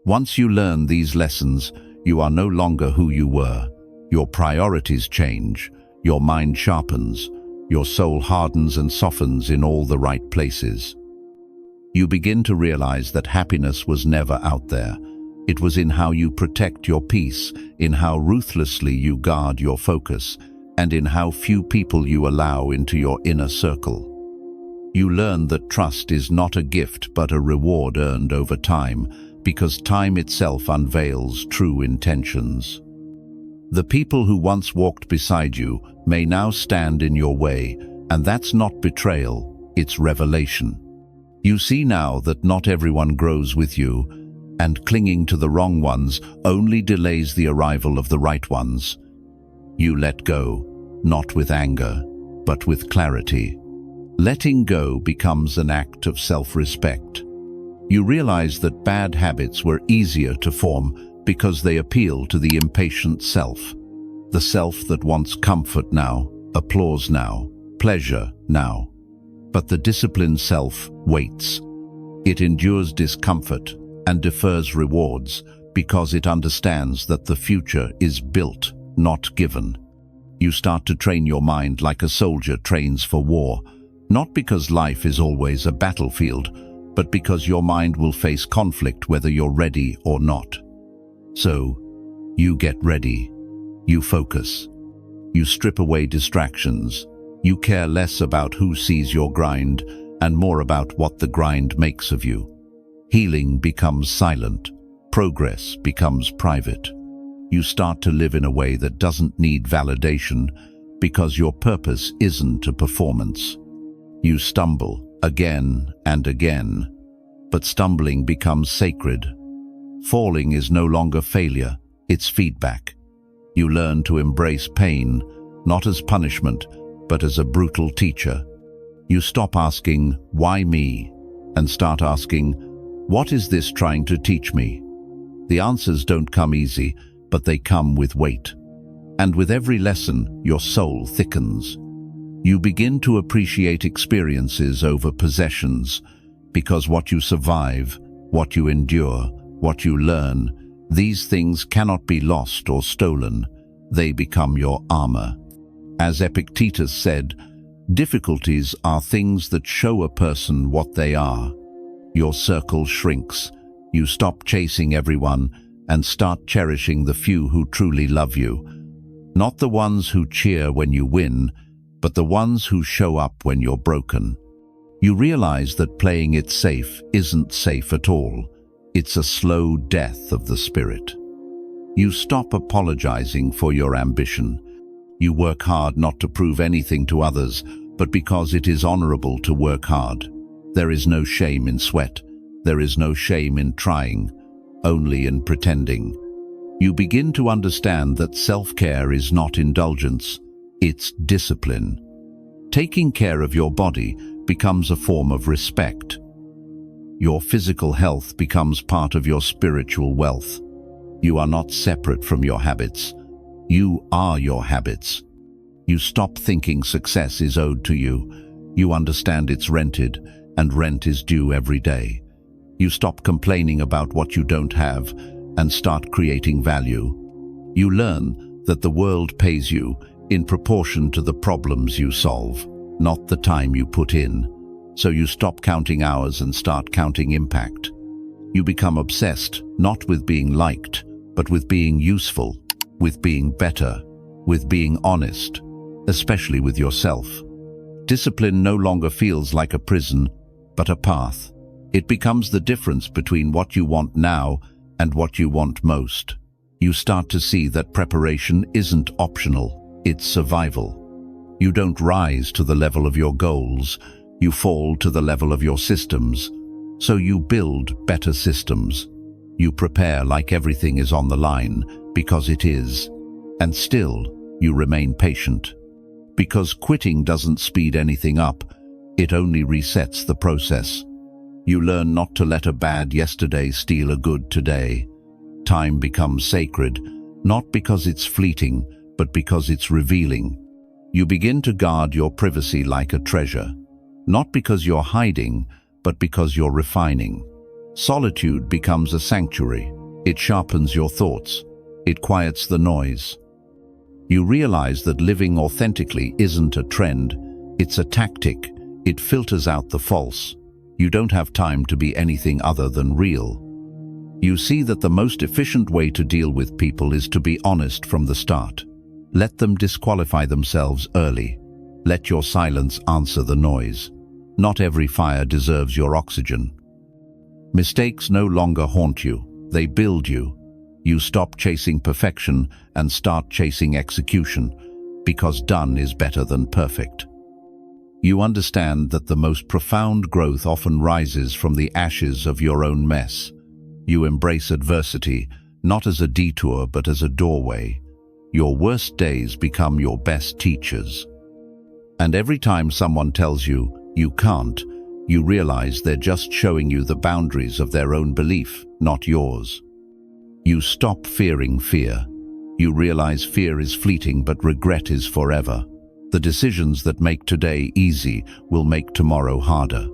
Once you learn these lessons, you are no longer who you were. Your priorities change, your mind sharpens, your soul hardens and softens in all the right places. You begin to realize that happiness was never out there. It was in how you protect your peace, in how ruthlessly you guard your focus, and in how few people you allow into your inner circle. You learn that trust is not a gift but a reward earned over time, because time itself unveils true intentions. The people who once walked beside you may now stand in your way, and that's not betrayal, it's revelation. You see now that not everyone grows with you, and clinging to the wrong ones only delays the arrival of the right ones. You let go, not with anger, but with clarity. Letting go becomes an act of self-respect. You realize that bad habits were easier to form because they appeal to the impatient self. The self that wants comfort now, applause now, pleasure now. But the disciplined self waits. It endures discomfort and defers rewards because it understands that the future is built, not given. You start to train your mind like a soldier trains for war, not because life is always a battlefield, but because your mind will face conflict whether you're ready or not. So, you get ready. You focus. You strip away distractions. You care less about who sees your grind and more about what the grind makes of you. Healing becomes silent. Progress becomes private. You start to live in a way that doesn't need validation because your purpose isn't a performance. You stumble again and again, but stumbling becomes sacred. Falling is no longer failure, it's feedback. You learn to embrace pain, not as punishment, but as a brutal teacher. You stop asking, "Why me?" and start asking, "What is this trying to teach me?" The answers don't come easy, but they come with weight. And with every lesson, your soul thickens. You begin to appreciate experiences over possessions, because what you survive, what you endure, what you learn, these things cannot be lost or stolen. They become your armor. As Epictetus said, difficulties are things that show a person what they are. Your circle shrinks. You stop chasing everyone and start cherishing the few who truly love you. Not the ones who cheer when you win, but the ones who show up when you're broken. You realize that playing it safe isn't safe at all. It's a slow death of the spirit. You stop apologizing for your ambition. You work hard not to prove anything to others, but because it is honorable to work hard. There is no shame in sweat. There is no shame in trying, only in pretending. You begin to understand that self-care is not indulgence, it's discipline. Taking care of your body becomes a form of respect. Your physical health becomes part of your spiritual wealth. You are not separate from your habits. You are your habits. You stop thinking success is owed to you. You understand it's rented, and rent is due every day. You stop complaining about what you don't have and start creating value. You learn that the world pays you in proportion to the problems you solve, not the time you put in. So you stop counting hours and start counting impact. You become obsessed, not with being liked, but with being useful, with being better, with being honest, especially with yourself. Discipline no longer feels like a prison, but a path. It becomes the difference between what you want now and what you want most. You start to see that preparation isn't optional, it's survival. You don't rise to the level of your goals, you fall to the level of your systems. So you build better systems. You prepare like everything is on the line, because it is. And still, you remain patient. Because quitting doesn't speed anything up, it only resets the process. You learn not to let a bad yesterday steal a good today. Time becomes sacred, not because it's fleeting, but because it's revealing. You begin to guard your privacy like a treasure, not because you're hiding, but because you're refining. Solitude becomes a sanctuary, It sharpens your thoughts. It quiets the noise. You realize that living authentically isn't a trend, it's a tactic. It filters out the false. You don't have time to be anything other than real. You see that the most efficient way to deal with people is to be honest from the start. Let them disqualify themselves early. Let your silence answer the noise. Not every fire deserves your oxygen. Mistakes no longer haunt you, they build you. You stop chasing perfection and start chasing execution, because done is better than perfect. You understand that the most profound growth often rises from the ashes of your own mess. You embrace adversity, not as a detour but as a doorway. Your worst days become your best teachers. And every time someone tells you, you can't, you realize they're just showing you the boundaries of their own belief, not yours. You stop fearing fear. You realize fear is fleeting but regret is forever. The decisions that make today easy will make tomorrow harder.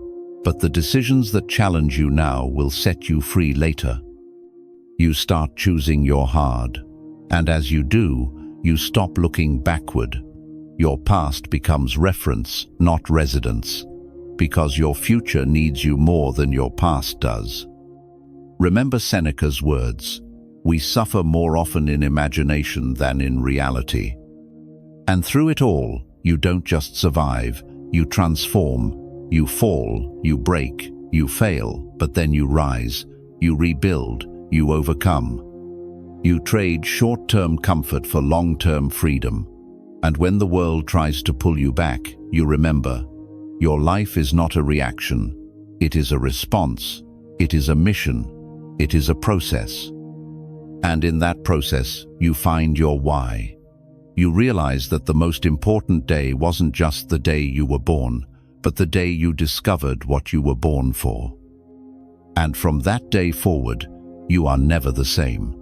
But the decisions that challenge you now will set you free later. You start choosing your hard. And as you do, you stop looking backward. Your past becomes reference, not residence. Because your future needs you more than your past does. Remember Seneca's words, "We suffer more often in imagination than in reality." And through it all, you don't just survive, you transform. You fall, you break, you fail, but then you rise, you rebuild, you overcome. You trade short-term comfort for long-term freedom. And when the world tries to pull you back, you remember, your life is not a reaction, it is a response, it is a mission, it is a process. And in that process, you find your why. You realize that the most important day wasn't just the day you were born, but the day you discovered what you were born for. And from that day forward, you are never the same.